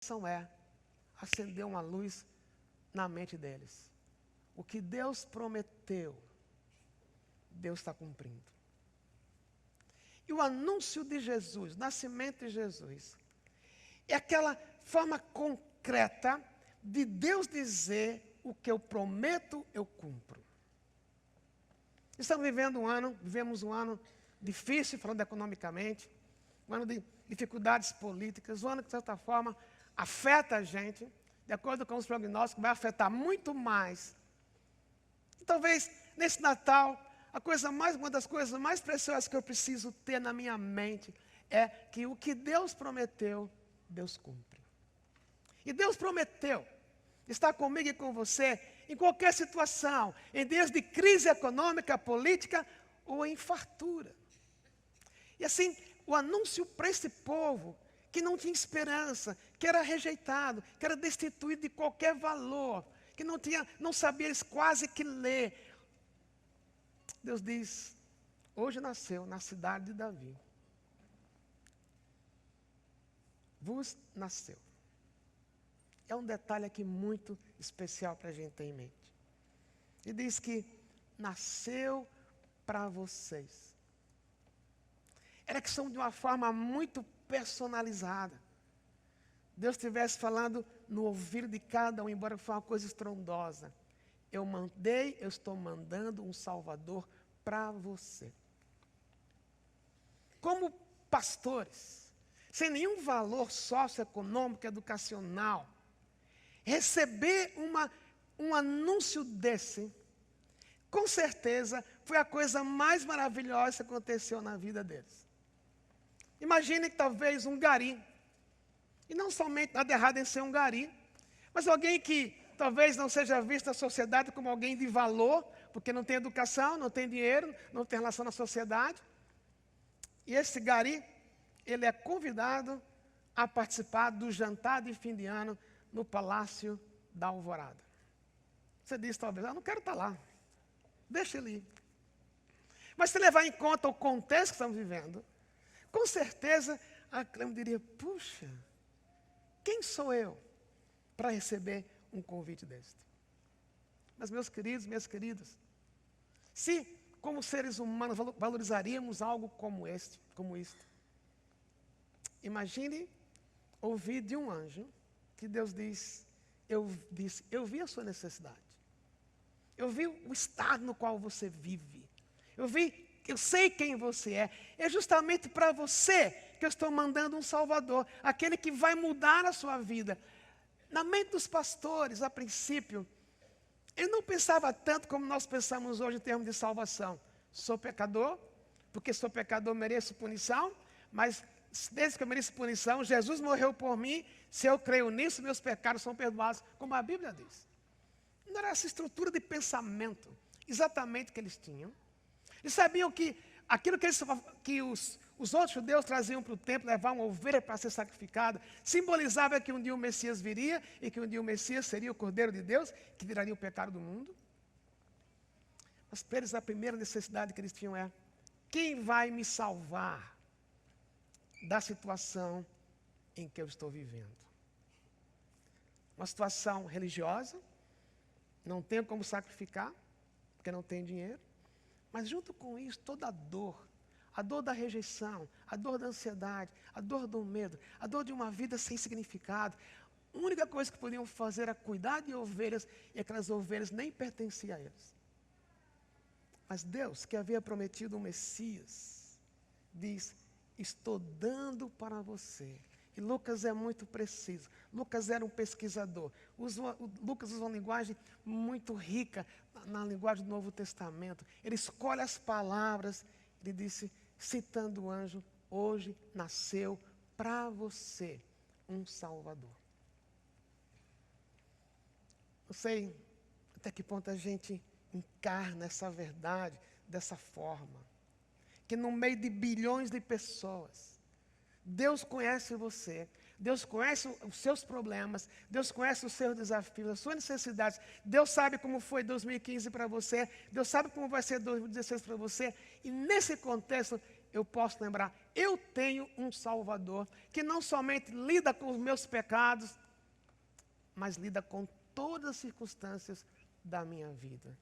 intenção é acender uma luz na mente deles. O que Deus prometeu, Deus está cumprindo. E o anúncio de Jesus, o nascimento de Jesus, é aquela forma concreta de Deus dizer: o que eu prometo, eu cumpro. Estamos vivemos um ano difícil, falando economicamente, um ano de dificuldades políticas, um ano que, de certa forma, afeta a gente, de acordo com os prognósticos, vai afetar muito mais. E talvez, nesse Natal, uma das coisas mais preciosas que eu preciso ter na minha mente é que o que Deus prometeu, Deus cumpre. E Deus prometeu estar comigo e com você em qualquer situação, em dias de crise econômica, política ou em fartura. E assim, o anúncio para esse povo que não tinha esperança, que era rejeitado, que era destituído de qualquer valor, que não sabia quase que ler. Deus diz: hoje nasceu na cidade de Davi, vos nasceu. É um detalhe aqui muito especial para a gente ter em mente. Ele diz que nasceu para vocês. Era que são de uma forma muito personalizada. Deus estivesse falando no ouvido de cada um, embora fosse uma coisa estrondosa. Eu estou mandando um Salvador para você. Como pastores, sem nenhum valor socioeconômico, educacional, receber um anúncio desse, com certeza, foi a coisa mais maravilhosa que aconteceu na vida deles. Imagine que talvez um gari, e não somente nada errado em ser um gari, mas alguém que talvez não seja visto na sociedade como alguém de valor, porque não tem educação, não tem dinheiro, não tem relação na sociedade. E esse gari, ele é convidado a participar do jantar de fim de ano no Palácio da Alvorada. Você diz talvez: não quero estar lá, deixa ele ir. Mas se levar em conta o contexto que estamos vivendo, com certeza a Clem diria: puxa, quem sou eu para receber um convite deste? Mas, meus queridos, minhas queridas, se como seres humanos valorizaríamos algo como isto, imagine ouvir de um anjo que Deus disse: eu vi a sua necessidade, eu vi o estado no qual você vive, eu sei quem você é justamente para você que eu estou mandando um Salvador, aquele que vai mudar a sua vida. Na mente dos pastores, a princípio, ele não pensava tanto como nós pensamos hoje em termos de salvação. Sou pecador, porque sou pecador mereço punição, mas desde que eu mereço punição, Jesus morreu por mim, se eu creio nisso, meus pecados são perdoados, como a Bíblia diz. Não era essa estrutura de pensamento exatamente que eles tinham. Eles sabiam que aquilo que os outros judeus traziam para o templo, levavam uma ovelha para ser sacrificada, simbolizava que um dia o Messias viria e que um dia o Messias seria o Cordeiro de Deus, que tiraria o pecado do mundo. Mas para eles a primeira necessidade que eles tinham é: quem vai me salvar da situação em que eu estou vivendo? Uma situação religiosa, não tenho como sacrificar, porque não tenho dinheiro. Mas junto com isso, toda a dor da rejeição, a dor da ansiedade, a dor do medo, a dor de uma vida sem significado. A única coisa que podiam fazer era cuidar de ovelhas, e aquelas ovelhas nem pertenciam a eles. Mas Deus, que havia prometido o Messias, diz: estou dando para você. E Lucas é muito preciso. Lucas era um pesquisador. Lucas usa uma linguagem muito rica na linguagem do Novo Testamento. Ele escolhe as palavras. Ele disse, citando o anjo: hoje nasceu para você um Salvador. Não sei até que ponto a gente encarna essa verdade dessa forma. Que no meio de bilhões de pessoas, Deus conhece você, Deus conhece os seus problemas, Deus conhece os seus desafios, as suas necessidades. Deus sabe como foi 2015 para você, Deus sabe como vai ser 2016 para você. E nesse contexto, eu posso lembrar, eu tenho um Salvador que não somente lida com os meus pecados, mas lida com todas as circunstâncias da minha vida.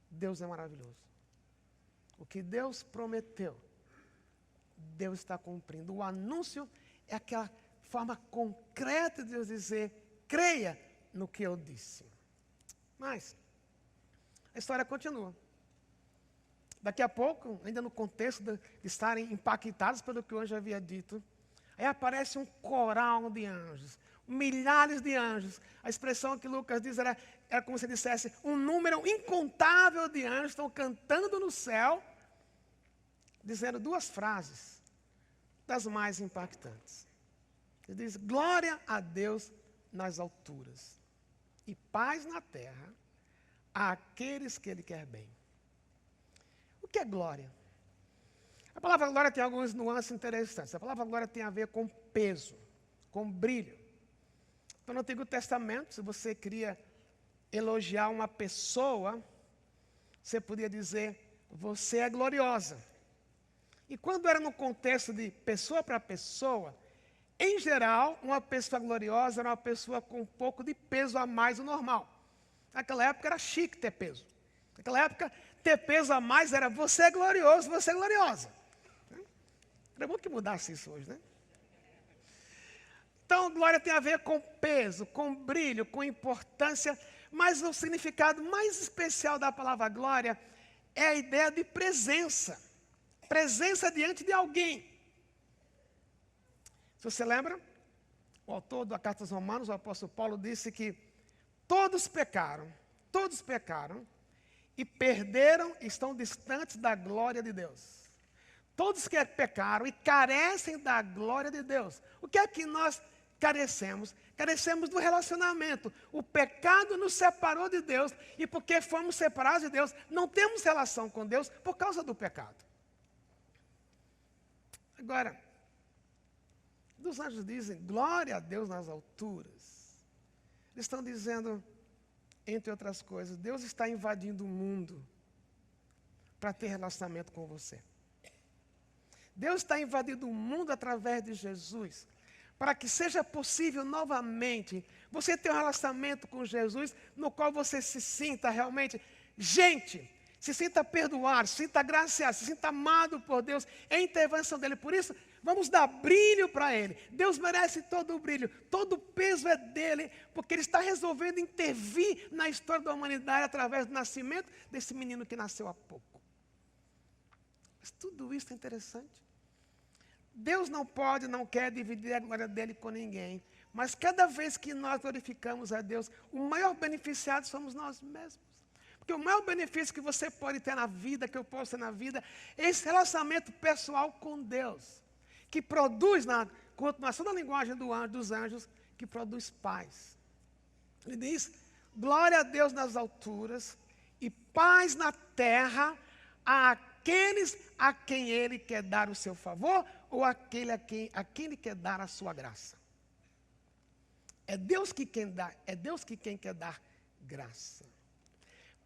Deus é maravilhoso. O que Deus prometeu, Deus está cumprindo. O anúncio é aquela forma concreta de Deus dizer, creia no que eu disse. Mas a história continua. Daqui a pouco, ainda no contexto de estarem impactados pelo que o anjo havia dito, aí aparece um coral de anjos, milhares de anjos. A expressão que Lucas diz era como se dissesse, um número incontável de anjos estão cantando no céu, dizendo duas frases, das mais impactantes. Ele diz, glória a Deus nas alturas, e paz na terra, àqueles que Ele quer bem. O que é glória? A palavra glória tem algumas nuances interessantes. A palavra glória tem a ver com peso, com brilho. Então, no Antigo Testamento, se você queria elogiar uma pessoa, você podia dizer, você é gloriosa. E quando era no contexto de pessoa para pessoa, em geral, uma pessoa gloriosa era uma pessoa com um pouco de peso a mais do normal. Naquela época era chique ter peso. Naquela época, ter peso a mais era você é glorioso, você é gloriosa. Era bom que mudasse isso hoje, né? Então, glória tem a ver com peso, com brilho, com importância, mas o significado mais especial da palavra glória é a ideia de presença. Presença diante de alguém. Se você lembra, o autor da Carta aos Romanos, o apóstolo Paulo, disse que todos pecaram e perderam, estão distantes da glória de Deus. Todos que pecaram e carecem da glória de Deus. O que é que nós carecemos? Carecemos do relacionamento. O pecado nos separou de Deus e porque fomos separados de Deus, não temos relação com Deus por causa do pecado. Agora, os anjos dizem, glória a Deus nas alturas. Eles estão dizendo, entre outras coisas, Deus está invadindo o mundo para ter relacionamento com você. Deus está invadindo o mundo através de Jesus, para que seja possível novamente você ter um relacionamento com Jesus, no qual você se sinta realmente gente, se sinta perdoado, se sinta agraciado, se sinta amado por Deus, é a intervenção dele. Por isso, vamos dar brilho para Ele. Deus merece todo o brilho, todo o peso é dele, porque Ele está resolvendo intervir na história da humanidade através do nascimento desse menino que nasceu há pouco. Mas tudo isso é interessante. Deus não pode, não quer dividir a glória dele com ninguém, mas cada vez que nós glorificamos a Deus, o maior beneficiado somos nós mesmos. Porque o maior benefício que você pode ter na vida, que eu posso ter na vida, é esse relacionamento pessoal com Deus, que produz, na continuação da linguagem dos anjos, que produz paz. Ele diz, glória a Deus nas alturas e paz na terra àqueles a quem Ele quer dar o seu favor ou aquele a quem Ele quer dar a sua graça. É Deus que quem dá, é Deus que quem quer dar graça.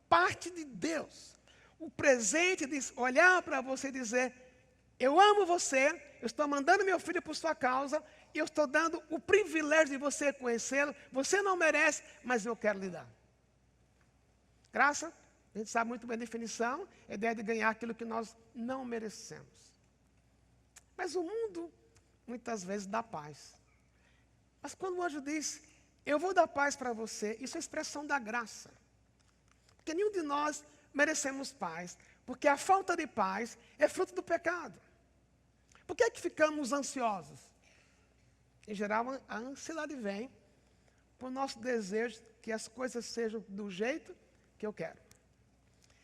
Parte de Deus. O presente de olhar para você e dizer, eu amo você, eu estou mandando meu filho por sua causa, e eu estou dando o privilégio de você conhecê-lo, você não merece, mas eu quero lhe dar. Graça, a gente sabe muito bem a definição, é a ideia de ganhar aquilo que nós não merecemos. Mas o mundo, muitas vezes, dá paz. Mas quando o anjo diz, eu vou dar paz para você, isso é expressão da graça. Porque nenhum de nós merecemos paz, porque a falta de paz é fruto do pecado. Por que é que ficamos ansiosos? Em geral, a ansiedade vem por nosso desejo que as coisas sejam do jeito que eu quero.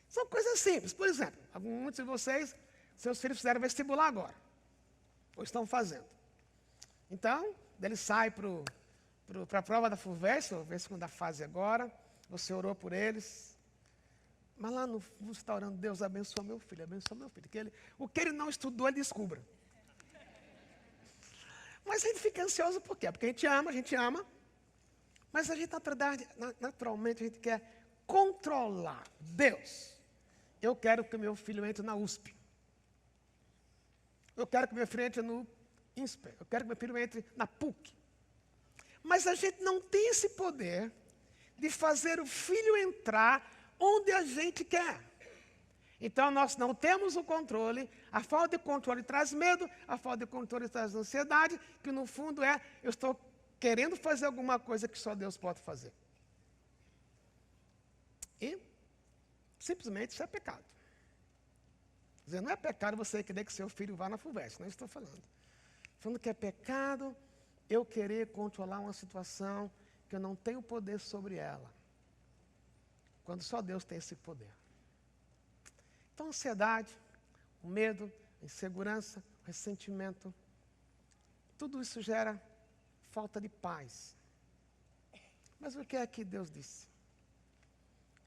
São coisas simples. Por exemplo, muitos de vocês, seus filhos fizeram vestibular agora, ou estão fazendo. Então, ele sai para a prova da FUVEST, ou segunda fase agora, você orou por eles. Mas lá no fundo está orando, Deus abençoa meu filho, abençoa meu filho. O que ele não estudou, ele descubra. Mas a gente fica ansioso por quê? Porque a gente ama, mas a gente naturalmente a gente quer controlar. Deus, eu quero que meu filho entre na USP. Eu quero que meu filho entre no INSPER. Eu quero que meu filho entre na PUC. Mas a gente não tem esse poder de fazer o filho entrar onde a gente quer. Então, nós não temos o controle. A falta de controle traz medo, a falta de controle traz ansiedade, que no fundo é, eu estou querendo fazer alguma coisa que só Deus pode fazer. E, simplesmente, isso é pecado. Quer dizer, não é pecado você querer que seu filho vá na FUVEST, não estou falando. Falando que é pecado eu querer controlar uma situação que eu não tenho poder sobre ela. Quando só Deus tem esse poder. Então, a ansiedade, o medo, a insegurança, o ressentimento, tudo isso gera falta de paz. Mas o que é que Deus disse?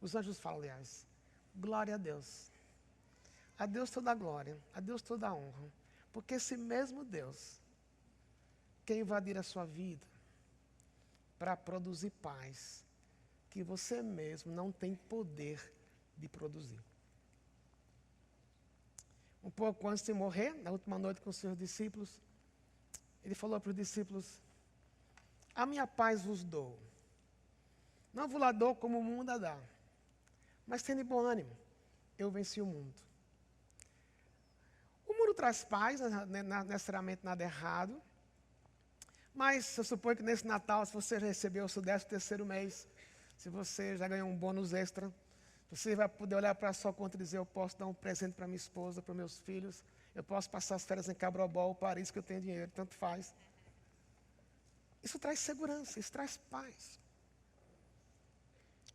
Os anjos falam, aliás, glória a Deus. A Deus toda a glória, a Deus toda a honra. Porque esse mesmo Deus quer invadir a sua vida para produzir paz que você mesmo não tem poder de produzir. Um pouco antes de morrer, na última noite com os seus discípulos, ele falou para os discípulos, a minha paz vos dou. Não vos la dou como o mundo a dá. Mas tende bom ânimo, eu venci o mundo. O mundo traz paz, não necessariamente nada errado. Mas eu suponho que nesse Natal, se você recebeu o seu 13º mês, se você já ganhou um bônus extra, você vai poder olhar para a sua conta e dizer, eu posso dar um presente para minha esposa, para meus filhos, eu posso passar as férias em Cabrobol, Paris, que eu tenho dinheiro, tanto faz. Isso traz segurança, isso traz paz.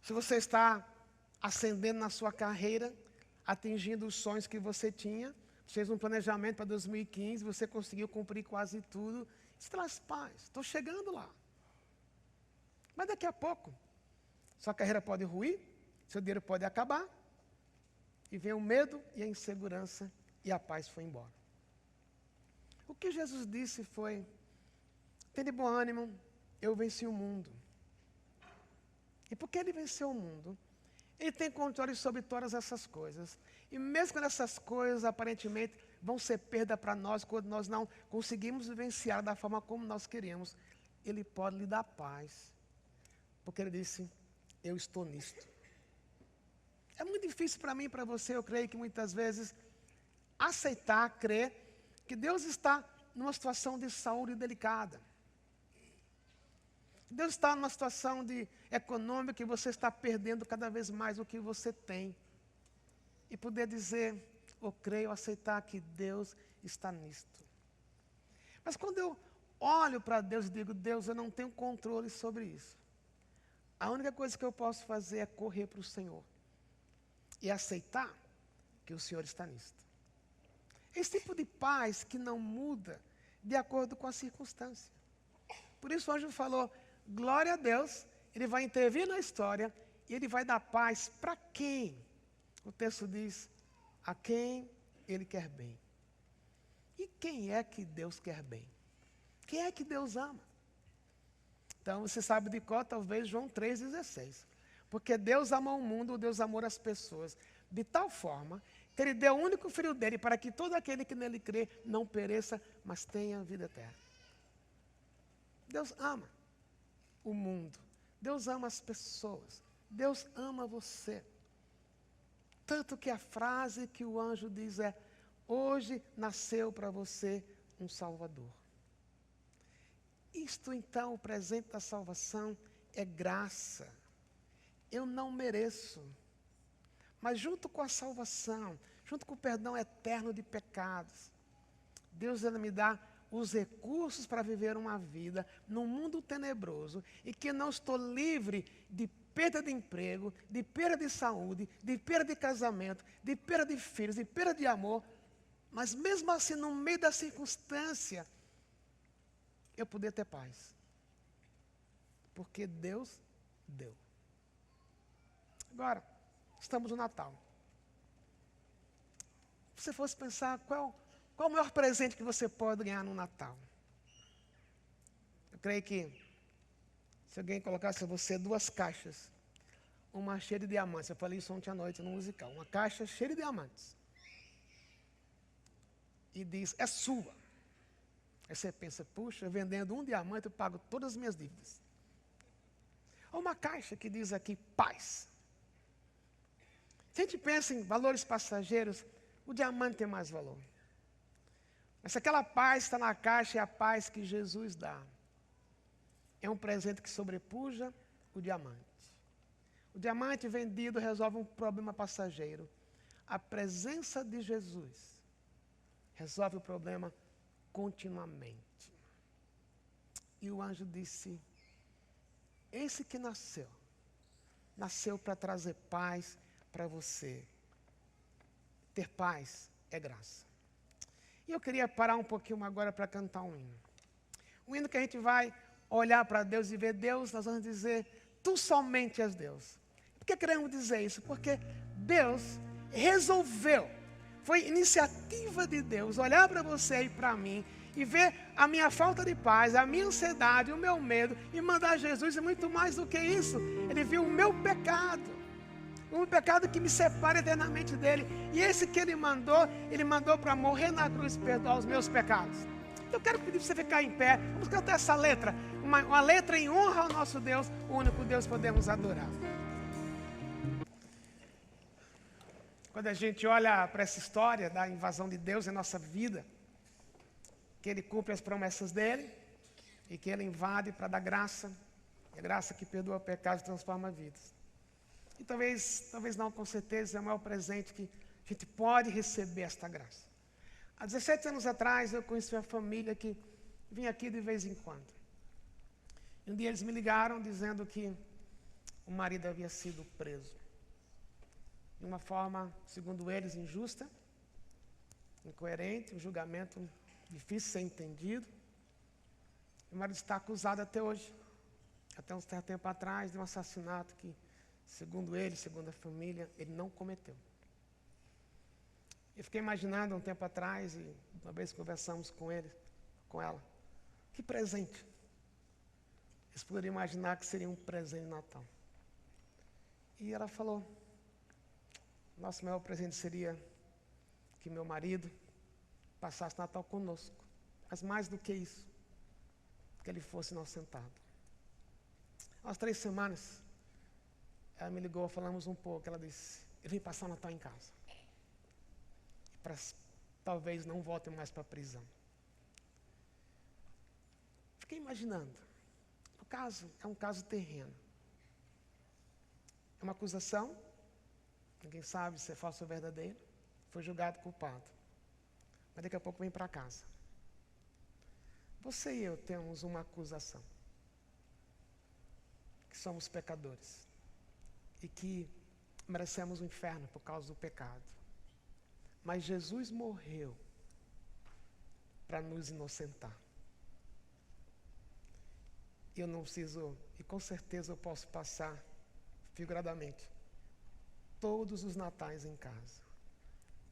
Se você está ascendendo na sua carreira, atingindo os sonhos que você tinha, fez um planejamento para 2015, você conseguiu cumprir quase tudo, isso traz paz. Estou chegando lá. Mas daqui a pouco, sua carreira pode ruir, seu dinheiro pode acabar, e vem o medo e a insegurança, e a paz foi embora. O que Jesus disse foi, tende bom ânimo, eu venci o mundo. E porque ele venceu o mundo, ele tem controle sobre todas essas coisas. E mesmo quando essas coisas, aparentemente, vão ser perda para nós, quando nós não conseguimos vivenciar da forma como nós queríamos, ele pode lhe dar paz. Porque ele disse, eu estou nisto. É muito difícil para mim e para você, eu creio que muitas vezes, aceitar, crer, que Deus está numa situação de saúde delicada. Deus está numa situação econômica que você está perdendo cada vez mais o que você tem. E poder dizer, eu creio, aceitar que Deus está nisto. Mas quando eu olho para Deus e digo, Deus, eu não tenho controle sobre isso. A única coisa que eu posso fazer é correr para o Senhor. E aceitar que o Senhor está nisto. Esse tipo de paz que não muda de acordo com a circunstância. Por isso o anjo falou, glória a Deus, ele vai intervir na história e ele vai dar paz para quem? O texto diz, a quem ele quer bem. E quem é que Deus quer bem? Quem é que Deus ama? Então você sabe de qual, talvez João 3,16. Porque Deus amou o mundo, Deus amou as pessoas, de tal forma que ele deu o único filho dele para que todo aquele que nele crê não pereça, mas tenha vida eterna. Deus ama o mundo. Deus ama as pessoas. Deus ama você. Tanto que a frase que o anjo diz é, hoje nasceu para você um Salvador. Isto então, o presente da salvação, é graça. Eu não mereço. Mas junto com a salvação, junto com o perdão eterno de pecados, Deus ele me dá os recursos para viver uma vida num mundo tenebroso e que não estou livre de perda de emprego, de perda de saúde, de perda de casamento, de perda de filhos, de perda de amor, mas mesmo assim, no meio da circunstância, eu poder ter paz. Porque Deus deu. Agora, estamos no Natal. Se você fosse pensar, qual o maior presente que você pode ganhar no Natal? Eu creio que, se alguém colocasse a você 2 caixas, uma cheia de diamantes, eu falei isso ontem à noite no musical, uma caixa cheia de diamantes. e diz, é sua. Aí você pensa, puxa, vendendo um diamante eu pago todas as minhas dívidas. Ou uma caixa que diz aqui, paz. Se a gente pensa em valores passageiros, o diamante tem mais valor. Mas se aquela paz está na caixa, é a paz que Jesus dá. É um presente que sobrepuja o diamante. O diamante vendido resolve um problema passageiro. A presença de Jesus resolve o problema continuamente. E o anjo disse, esse que nasceu para trazer paz para você. Ter paz é graça. E eu queria parar um pouquinho agora para cantar um hino. Um hino que a gente vai olhar para Deus e ver Deus, nós vamos dizer, tu somente és Deus. Por que queremos dizer isso? Porque Deus resolveu, foi iniciativa de Deus, olhar para você e para mim, e ver a minha falta de paz, a minha ansiedade, o meu medo, e mandar Jesus, e muito mais do que isso, Ele viu o meu pecado, um pecado que me separa eternamente dEle, e esse que Ele mandou para morrer na cruz, perdoar os meus pecados. Eu quero pedir para você ficar em pé, vamos cantar essa letra, uma letra em honra ao nosso Deus, o único Deus que podemos adorar. Quando a gente olha para essa história da invasão de Deus em nossa vida, que Ele cumpre as promessas dEle, e que Ele invade para dar graça, a graça que perdoa pecados e transforma vidas. E talvez não, com certeza, é o maior presente que a gente pode receber esta graça. Há 17 anos atrás, eu conheci uma família que vinha aqui de vez em quando. E um dia eles me ligaram dizendo que o marido havia sido preso. De uma forma, segundo eles, injusta, incoerente, um julgamento difícil de ser entendido. O marido está acusado até hoje, até um certo tempo atrás, de um assassinato que, segundo ele, segundo a família, ele não cometeu. Eu fiquei imaginando um tempo atrás, e uma vez conversamos com ela, que presente. Eles poderiam imaginar que seria um presente de Natal. E ela falou, nosso maior presente seria que meu marido passasse Natal conosco. Mas mais do que isso, que ele fosse inocentado. Há umas 3 semanas, ela me ligou, falamos um pouco, ela disse, eu vim passar o Natal em casa. Talvez não volte mais para a prisão. Fiquei imaginando, o caso é um caso terreno. É uma acusação, ninguém sabe se é falso ou verdadeiro, foi julgado culpado. Mas daqui a pouco vem para casa. Você e eu temos uma acusação. Que somos pecadores. E que merecemos o inferno por causa do pecado. Mas Jesus morreu para nos inocentar. E eu não preciso, e com certeza eu posso passar, figuradamente, todos os natais em casa,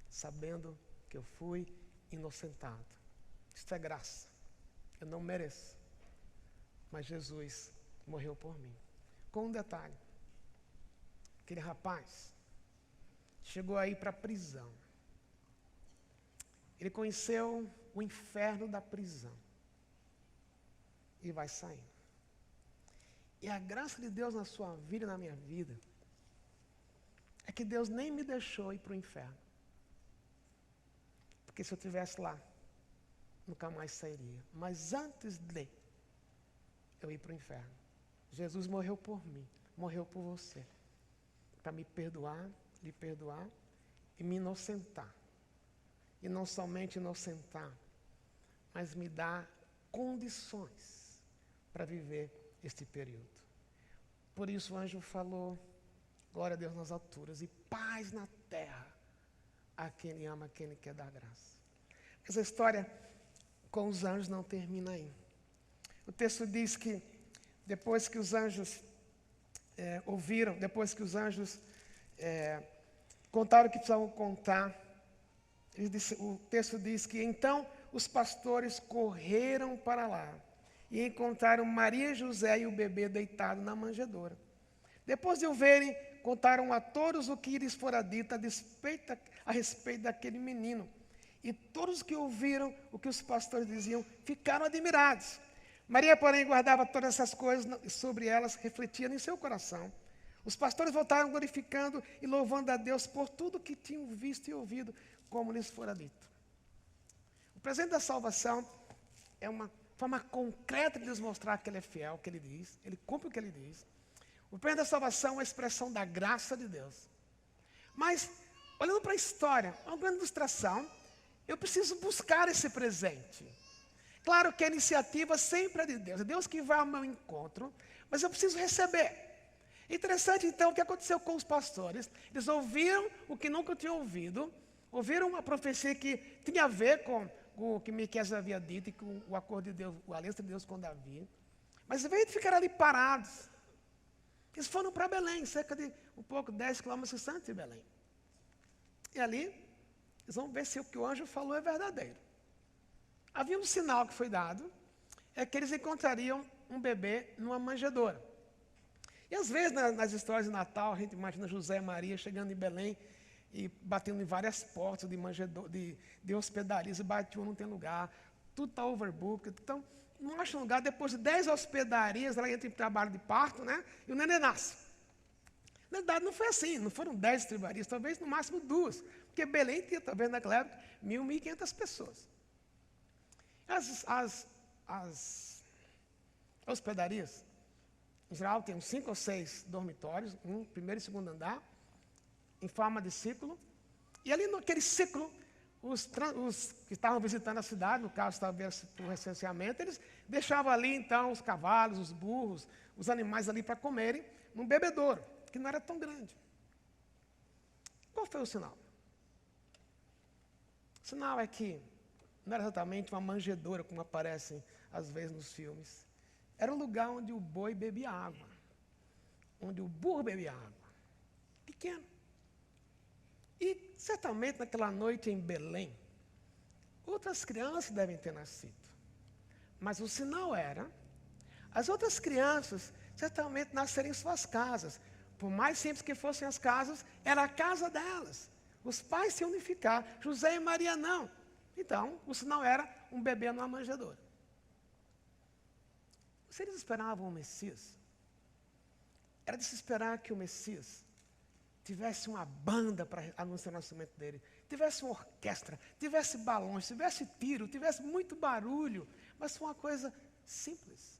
sabendo que eu fui inocentado. Isto é graça. Eu não mereço. Mas Jesus morreu por mim. Com um detalhe. Aquele rapaz chegou aí para a prisão. Ele conheceu o inferno da prisão. E vai saindo. E a graça de Deus na sua vida e na minha vida é que Deus nem me deixou ir para o inferno. Porque se eu estivesse lá, nunca mais sairia. Mas antes de eu ir para o inferno, Jesus morreu por mim, morreu por você, para me perdoar, lhe perdoar e me inocentar. E não somente inocentar, mas me dar condições para viver este período. Por isso o anjo falou, glória a Deus nas alturas e paz na terra a quem Ele ama, a quem Ele quer dar graça. Essa história com os anjos não termina aí. O texto diz que depois que os anjos ouviram, depois que os anjos contaram o que precisavam contar, o texto diz que então os pastores correram para lá e encontraram Maria e José e o bebê deitado na manjedoura. Depois de o verem, contaram a todos o que lhes fora dito a respeito daquele menino. E todos que ouviram o que os pastores diziam ficaram admirados. Maria, porém, guardava todas essas coisas sobre elas, refletia em seu coração. Os pastores voltaram glorificando e louvando a Deus por tudo que tinham visto e ouvido, como lhes fora dito. O presente da salvação é uma forma concreta de Deus mostrar que Ele é fiel, que Ele diz, Ele cumpre o que Ele diz. O presente da salvação é uma expressão da graça de Deus. Mas, olhando para a história, uma grande ilustração, eu preciso buscar esse presente. Claro que a iniciativa sempre é de Deus, é Deus que vai ao meu encontro, mas eu preciso receber. Interessante, então, o que aconteceu com os pastores. Eles ouviram o que nunca tinham ouvido, ouviram uma profecia que tinha a ver com o que Miqueias havia dito e com o acordo de Deus, a aliança de Deus com Davi. Mas, em vez de ficar ali parados, eles foram para Belém, cerca de 10 quilômetros distantes de Belém. E ali, eles vão ver se o que o anjo falou é verdadeiro. Havia um sinal que foi dado, é que eles encontrariam um bebê numa manjedoura. E às vezes nas histórias de Natal, a gente imagina José e Maria chegando em Belém e batendo em várias portas de hospedarias, e batiam, não tem lugar, tudo está overbooked. Então, não acha lugar, depois de 10 hospedarias, ela entra em trabalho de parto, né? E o neném nasce. Na verdade, não foi assim, não foram 10 estribarias, talvez no máximo 2, porque Belém tinha, talvez naquela época, 1.500 pessoas. As hospedarias, em geral, tem 5 ou 6 dormitórios, um primeiro e segundo andar, em forma de círculo. E ali naquele círculo, os que estavam visitando a cidade, no caso, talvez por recenseamento, eles deixavam ali, então, os cavalos, os burros, os animais ali para comerem, num bebedouro, que não era tão grande. Qual foi o sinal? O sinal é que não era exatamente uma manjedoura, como aparece às vezes nos filmes. Era um lugar onde o boi bebia água, onde o burro bebia água. Pequeno. E certamente naquela noite em Belém, outras crianças devem ter nascido. Mas o sinal era, as outras crianças certamente nasceram em suas casas. Por mais simples que fossem as casas, era a casa delas. Os pais se unificaram, José e Maria não. Então, o sinal era um bebê numa manjedoura. Se eles esperavam o Messias, era de se esperar que o Messias tivesse uma banda para anunciar o nascimento dele, tivesse uma orquestra, tivesse balões, tivesse tiro, tivesse muito barulho, mas foi uma coisa simples.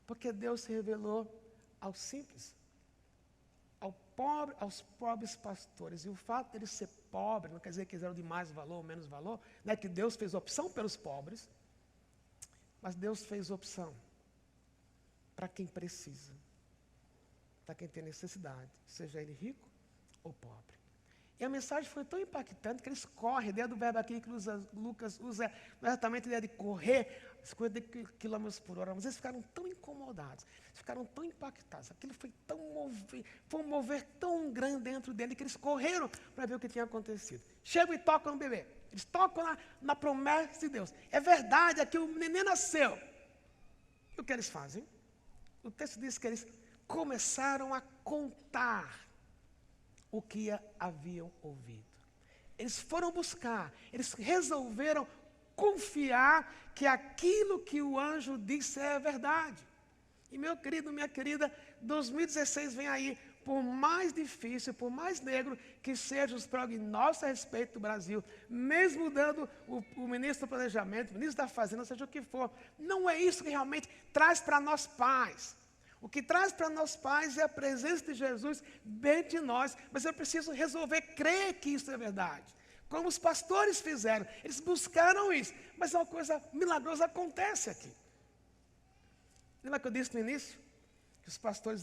Porque Deus se revelou aos simples, aos pobres pastores. E o fato deles ser pobres, não quer dizer que eles eram de mais valor ou menos valor, não é que Deus fez opção pelos pobres, mas Deus fez opção para quem precisa, para quem tem necessidade, seja ele rico ou pobre. E a mensagem foi tão impactante que eles correm. A ideia do verbo aqui que Lucas usa não é exatamente a ideia de correr 50 km por hora, mas eles ficaram tão incomodados, ficaram tão impactados. Aquilo foi um mover tão grande dentro dele que eles correram para ver o que tinha acontecido. Chegam e tocam no bebê. Eles tocam na promessa de Deus. É verdade, aqui o neném nasceu. E o que eles fazem? O texto diz que eles começaram a contar o que haviam ouvido. Eles foram buscar, eles resolveram confiar que aquilo que o anjo disse é verdade. E meu querido, minha querida, 2016 vem aí. Por mais difícil, por mais negro que sejam os prognósticos a respeito do Brasil, mesmo dando o ministro do Planejamento, o ministro da Fazenda, seja o que for, não é isso que realmente traz para nós paz. O que traz para nós paz é a presença de Jesus dentro de nós, mas eu preciso resolver crer que isso é verdade. Como os pastores fizeram, eles buscaram isso, mas uma coisa milagrosa acontece aqui. Lembra que eu disse no início? Que os pastores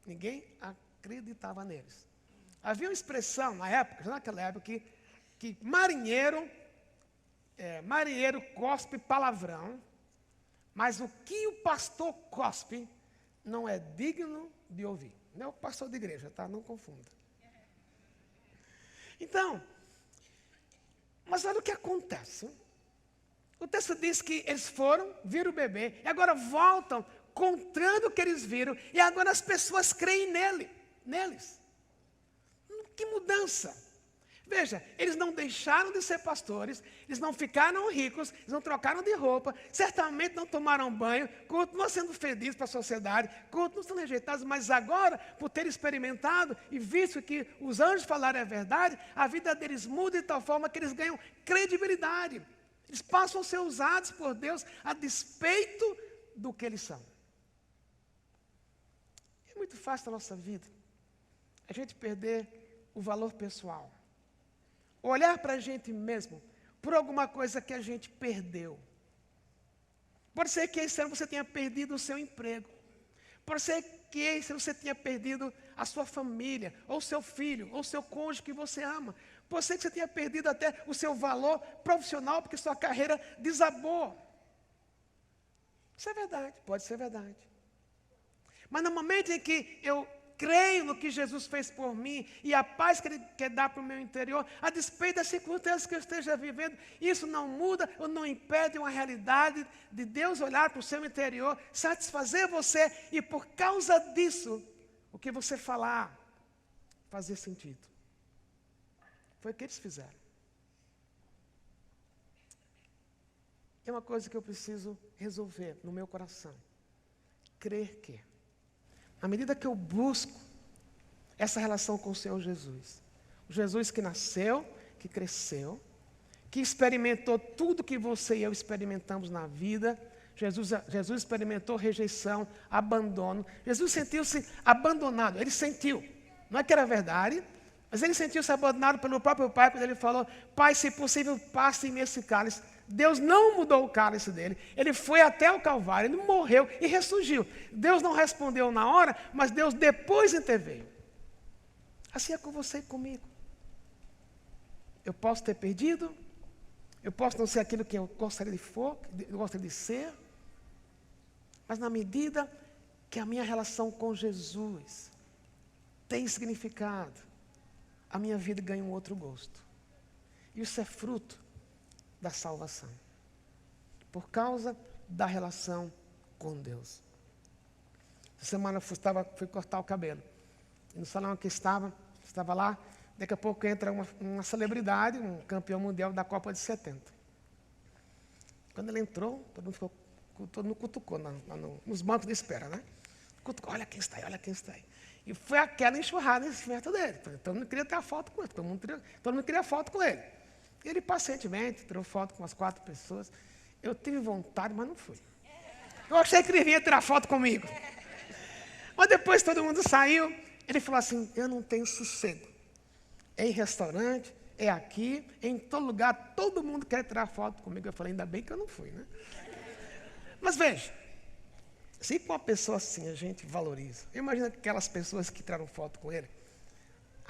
ninguém acreditava neles. Havia uma expressão na época, já naquela época, que marinheiro cospe palavrão, mas o que o pastor cospe não é digno de ouvir. Não é o pastor de igreja, tá? Não confunda. Então, mas olha o que acontece. O texto diz que eles foram, viram o bebê, e agora voltam contando o que eles viram, e agora as pessoas creem neles. Que mudança! Veja, eles não deixaram de ser pastores, eles não ficaram ricos, eles não trocaram de roupa, certamente não tomaram banho, continuam sendo fedidos para a sociedade, continuam sendo rejeitados, mas agora, por ter experimentado e visto que os anjos falaram a verdade, a vida deles muda de tal forma que eles ganham credibilidade. Eles passam a ser usados por Deus a despeito do que eles são. É muito fácil na nossa vida a gente perder o valor pessoal. Olhar para a gente mesmo por alguma coisa que a gente perdeu. Pode ser que esse ano você tenha perdido o seu emprego. Pode ser que esse ano você tenha perdido a sua família, ou o seu filho, ou o seu cônjuge que você ama. Pode ser que você tenha perdido até o seu valor profissional, porque sua carreira desabou. Isso é verdade, pode ser verdade. Mas no momento em que eu creio no que Jesus fez por mim e a paz que Ele quer dar para o meu interior, a despeito das circunstâncias que eu esteja vivendo, isso não muda ou não impede uma realidade de Deus olhar para o seu interior, satisfazer você e por causa disso, o que você falar fazer sentido. Foi o que eles fizeram. É uma coisa que eu preciso resolver no meu coração. Crer que à medida que eu busco essa relação com o Senhor Jesus, o Jesus que nasceu, que cresceu, que experimentou tudo que você e eu experimentamos na vida, Jesus experimentou rejeição, abandono, Jesus sentiu-se abandonado, ele sentiu, não é que era verdade, mas ele sentiu-se abandonado pelo próprio Pai, quando ele falou, Pai, se possível, passe em mim esse cálice. Deus não mudou o cálice dele, ele foi até o Calvário, ele morreu e ressurgiu. Deus não respondeu na hora, mas Deus depois interveio. Assim é com você e comigo. Eu posso ter perdido, eu posso não ser aquilo que eu gostaria de ser, mas na medida que a minha relação com Jesus tem significado, a minha vida ganha um outro gosto. E isso é fruto da salvação, por causa da relação com Deus. Essa semana eu fui cortar o cabelo, e no salão que estava lá, daqui a pouco entra uma celebridade, um campeão mundial da Copa de 70. Quando ele entrou, todo mundo cutucou nos bancos de espera, né? Cutucou, olha quem está aí, olha quem está aí. E foi aquela enxurrada em perto dele, todo mundo queria ter foto com ele, todo mundo queria foto com ele. Ele pacientemente tirou foto com as 4 pessoas. Eu tive vontade, mas não fui. Eu achei que ele vinha tirar foto comigo. Mas depois todo mundo saiu. Ele falou assim, eu não tenho sossego. É em restaurante, é aqui, é em todo lugar. Todo mundo quer tirar foto comigo. Eu falei, ainda bem que eu não fui, né? Mas veja, se com uma pessoa assim a gente valoriza. Imagina aquelas pessoas que tiraram foto com ele.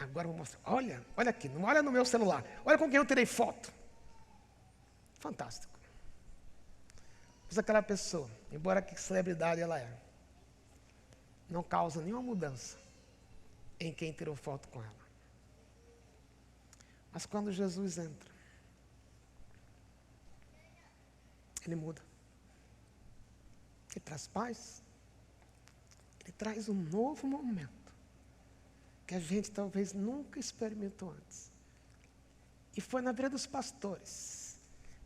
Agora eu vou mostrar. Olha aqui, não olha no meu celular. Olha com quem eu tirei foto. Fantástico. Mas aquela pessoa, embora que celebridade ela é, não causa nenhuma mudança em quem tirou foto com ela. Mas quando Jesus entra, ele muda. Ele traz paz. Ele traz um novo momento que a gente talvez nunca experimentou antes. E foi na vida dos pastores,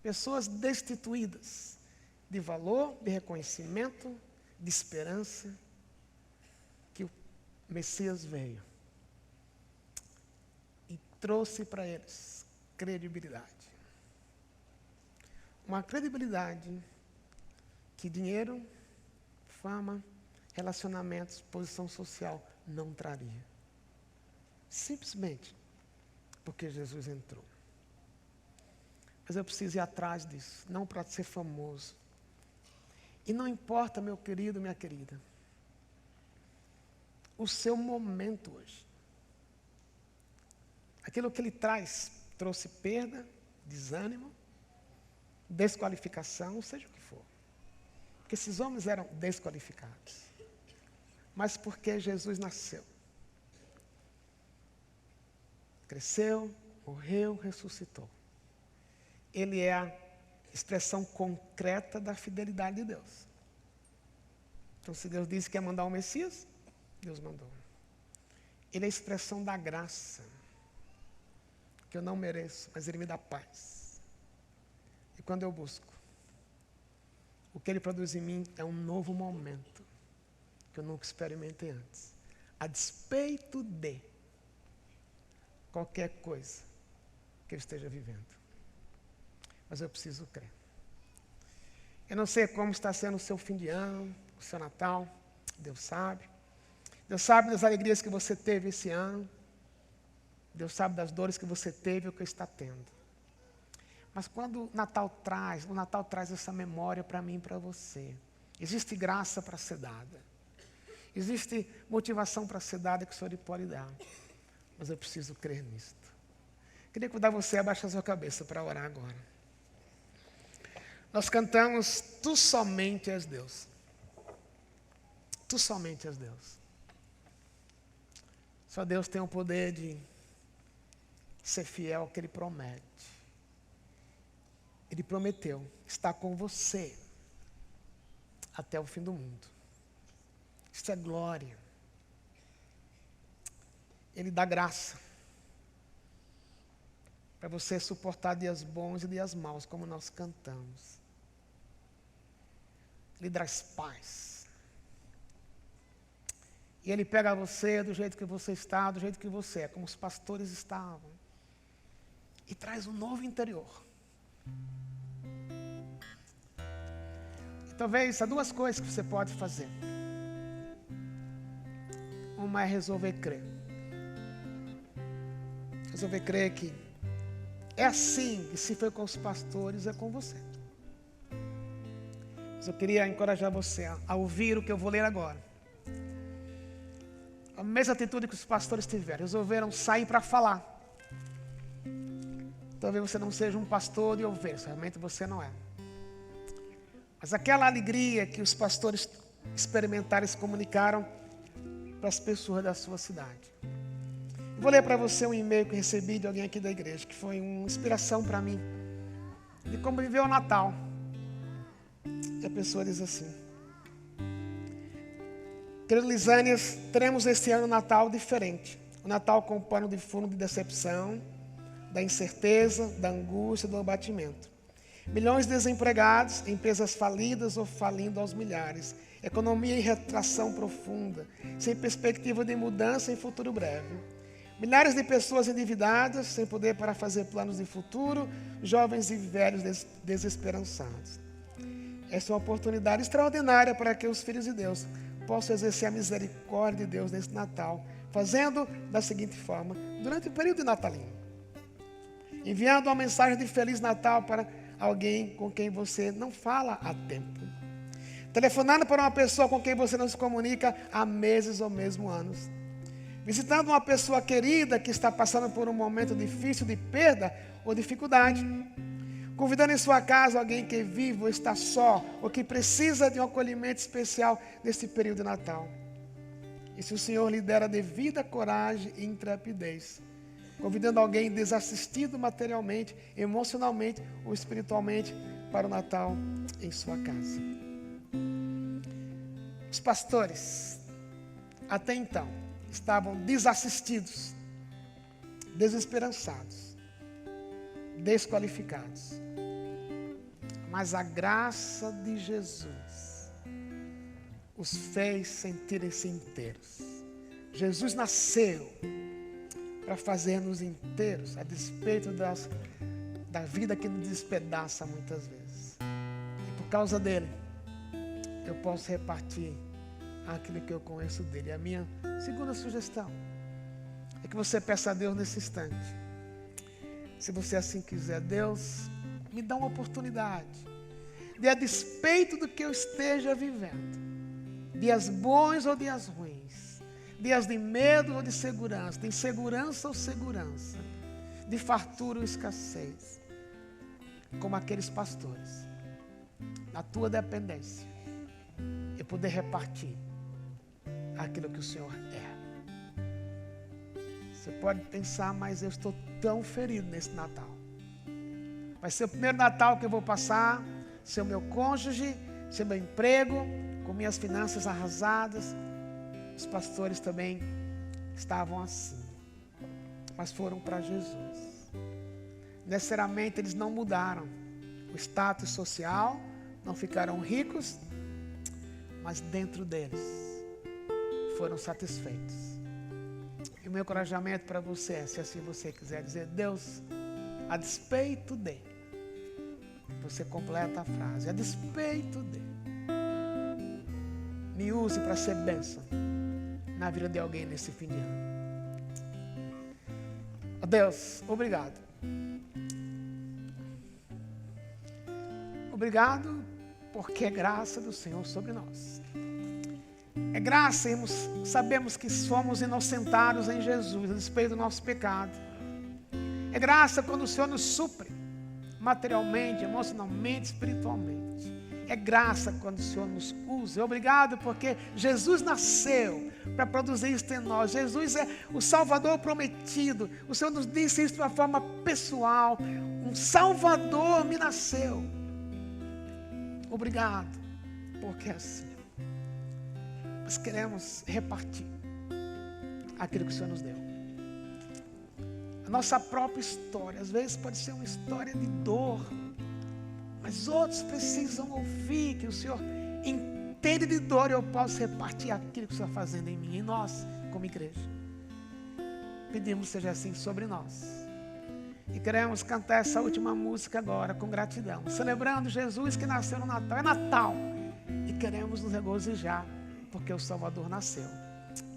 pessoas destituídas de valor, de reconhecimento, de esperança, que o Messias veio e trouxe para eles credibilidade. Uma credibilidade que dinheiro, fama, relacionamentos, posição social não traria. Simplesmente porque Jesus entrou. Mas eu preciso ir atrás disso, não para ser famoso. E não importa, meu querido, minha querida, o seu momento hoje. Aquilo que ele trouxe perda, desânimo, desqualificação, seja o que for. Porque esses homens eram desqualificados. Mas porque Jesus nasceu. Cresceu, morreu, ressuscitou. Ele é a expressão concreta da fidelidade de Deus. Então, se Deus disse que ia mandar o Messias, Deus mandou. Ele é a expressão da graça. que eu não mereço, mas Ele me dá paz. E quando eu busco, o que Ele produz em mim é um novo momento que eu nunca experimentei antes. A despeito de qualquer coisa que eu esteja vivendo. Mas eu preciso crer. Eu não sei como está sendo o seu fim de ano, o seu Natal. Deus sabe. Deus sabe das alegrias que você teve esse ano. Deus sabe das dores que você teve ou que está tendo. Mas quando o Natal traz essa memória para mim e para você. Existe graça para ser dada. Existe motivação para ser dada que o Senhor pode dar. Mas eu preciso crer nisto. Queria convidar você a abaixar a sua cabeça para orar agora. Nós cantamos, Tu somente és Deus. Tu somente és Deus. Só Deus tem o poder de ser fiel ao que Ele promete. Ele prometeu estar com você até o fim do mundo. Isso é glória. Ele dá graça para você suportar dias bons e dias maus, como nós cantamos. Ele traz paz. E Ele pega você do jeito que você está, do jeito que você é, como os pastores estavam. E traz um novo interior. E talvez há duas coisas que você pode fazer. Uma é resolver crer. Resolver crer que é assim, e se foi com os pastores, é com você. Mas eu queria encorajar você a ouvir o que eu vou ler agora. A mesma atitude que os pastores tiveram, resolveram sair para falar. Talvez você não seja um pastor de ovelhas, realmente você não é. Mas aquela alegria que os pastores experimentaram e se comunicaram para as pessoas da sua cidade. Eu vou ler para você um e-mail que recebi de alguém aqui da igreja, que foi uma inspiração para mim, de como viver o Natal. E a pessoa diz assim: querido Lisânias, teremos este ano um Natal diferente. Um Natal com pano de fundo de decepção, da incerteza, da angústia, do abatimento. Milhões de desempregados, empresas falidas ou falindo aos milhares. Economia em retração profunda, sem perspectiva de mudança em futuro breve. Milhares de pessoas endividadas, sem poder para fazer planos de futuro, jovens e velhos desesperançados. Essa é uma oportunidade extraordinária para que os filhos de Deus possam exercer a misericórdia de Deus nesse Natal, fazendo da seguinte forma, durante o período natalino. Enviando uma mensagem de Feliz Natal para alguém com quem você não fala há tempo. Telefonando para uma pessoa com quem você não se comunica há meses ou mesmo anos. Visitando uma pessoa querida que está passando por um momento difícil de perda ou dificuldade. Convidando em sua casa alguém que vive ou está só, ou que precisa de um acolhimento especial nesse período de Natal. E se o Senhor lhe der a devida coragem e intrepidez, convidando alguém desassistido materialmente, emocionalmente ou espiritualmente para o Natal em sua casa. Os pastores, até então, estavam desassistidos, desesperançados, desqualificados. Mas a graça de Jesus os fez sentirem-se inteiros. Jesus nasceu para fazer-nos inteiros, a despeito da vida que nos despedaça muitas vezes. E por causa dele, eu posso repartir aquilo que eu conheço dele. A minha segunda sugestão é que você peça a Deus nesse instante. Se você assim quiser, Deus, me dá uma oportunidade de, a despeito do que eu esteja vivendo, dias bons ou dias ruins, dias de medo ou de segurança, de insegurança ou segurança, de fartura ou escassez, como aqueles pastores, na tua dependência, e poder repartir aquilo que o Senhor é. Você pode pensar, mas eu estou tão ferido nesse Natal. Vai ser o primeiro Natal que eu vou passar, ser o meu cônjuge, ser meu emprego, com minhas finanças arrasadas. Os pastores também estavam assim, mas foram para Jesus. necessariamente eles não mudaram o status social, não ficaram ricos, mas dentro deles foram satisfeitos. E o meu encorajamento para você é, se assim você quiser dizer, Deus, a despeito de, você completa a frase, a despeito de, me use para ser bênção na vida de alguém nesse fim de ano. Deus, obrigado. Obrigado porque é graça do Senhor sobre nós. É graça, sabemos que somos inocentados em Jesus, a despeito do nosso pecado. É graça quando o Senhor nos supre, materialmente, emocionalmente, espiritualmente. É graça quando o Senhor nos usa. Obrigado porque Jesus nasceu para produzir isso em nós. Jesus é o Salvador prometido. O Senhor nos disse isso de uma forma pessoal. Um Salvador me nasceu. Obrigado, porque é assim. Nós queremos repartir aquilo que o Senhor nos deu. A nossa própria história, às vezes pode ser uma história de dor, mas outros precisam ouvir que o Senhor entende de dor e eu posso repartir aquilo que o Senhor está fazendo em mim, em nós, como igreja. Pedimos que seja assim sobre nós. E queremos cantar essa última música agora com gratidão, celebrando Jesus que nasceu no Natal. É Natal. E queremos nos regozijar porque o Salvador nasceu.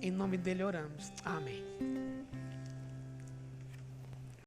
Em nome dele oramos. Amém.